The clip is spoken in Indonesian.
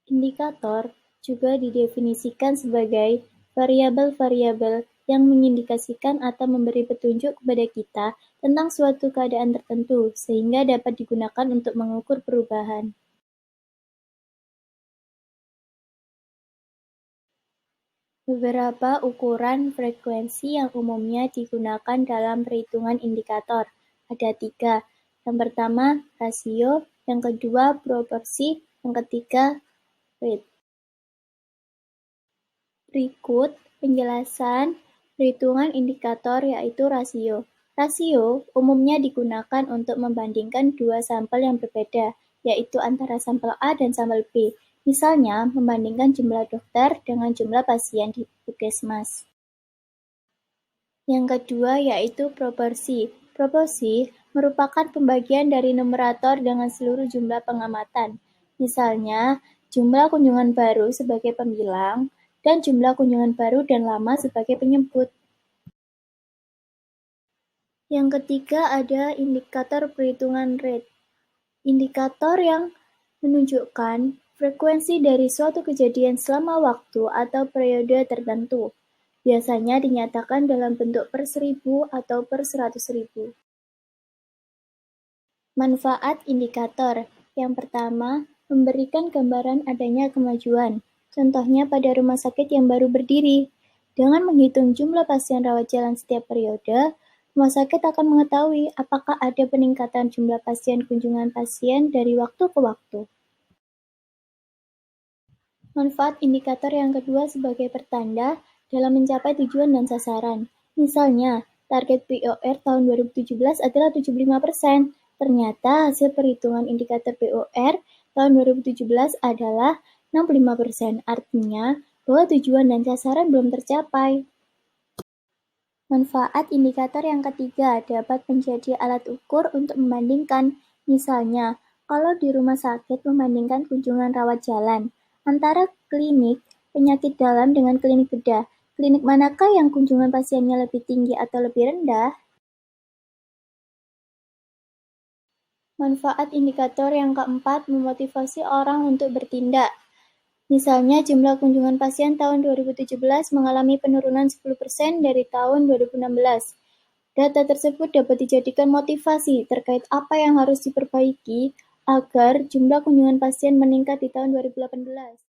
Indikator juga didefinisikan sebagai variabel-variabel yang mengindikasikan atau memberi petunjuk kepada kita tentang suatu keadaan tertentu, sehingga dapat digunakan untuk mengukur perubahan. Beberapa ukuran frekuensi yang umumnya digunakan dalam perhitungan indikator. Ada 3. Yang pertama, rasio. Yang kedua, proporsi. Yang ketiga, rate. Berikut penjelasan perhitungan indikator yaitu rasio. Rasio umumnya digunakan untuk membandingkan dua sampel yang berbeda, yaitu antara sampel A dan sampel B. Misalnya, membandingkan jumlah dokter dengan jumlah pasien di puskesmas. Yang kedua yaitu proporsi. Proporsi merupakan pembagian dari numerator dengan seluruh jumlah pengamatan. Misalnya, jumlah kunjungan baru sebagai pembilang, dan jumlah kunjungan baru dan lama sebagai penyebut. Yang ketiga ada indikator perhitungan rate. Indikator yang menunjukkan frekuensi dari suatu kejadian selama waktu atau periode tertentu. Biasanya dinyatakan dalam bentuk per 1000 atau per 100.000. Manfaat indikator. Yang pertama, memberikan gambaran adanya kemajuan. Contohnya pada rumah sakit yang baru berdiri. Dengan menghitung jumlah pasien rawat jalan setiap periode, rumah sakit akan mengetahui apakah ada peningkatan jumlah pasien kunjungan pasien dari waktu ke waktu. Manfaat indikator yang kedua sebagai pertanda dalam mencapai tujuan dan sasaran. Misalnya, target POR tahun 2017 adalah 75%. Ternyata hasil perhitungan indikator POR tahun 2017 adalah 65%. Artinya bahwa tujuan dan sasaran belum tercapai. Manfaat indikator yang ketiga dapat menjadi alat ukur untuk membandingkan. Misalnya, kalau di rumah sakit membandingkan kunjungan rawat jalan antara klinik penyakit dalam dengan klinik bedah, klinik manakah yang kunjungan pasiennya lebih tinggi atau lebih rendah? Manfaat indikator yang keempat memotivasi orang untuk bertindak. Misalnya, jumlah kunjungan pasien tahun 2017 mengalami penurunan 10% dari tahun 2016. Data tersebut dapat dijadikan motivasi terkait apa yang harus diperbaiki agar jumlah kunjungan pasien meningkat di tahun 2018.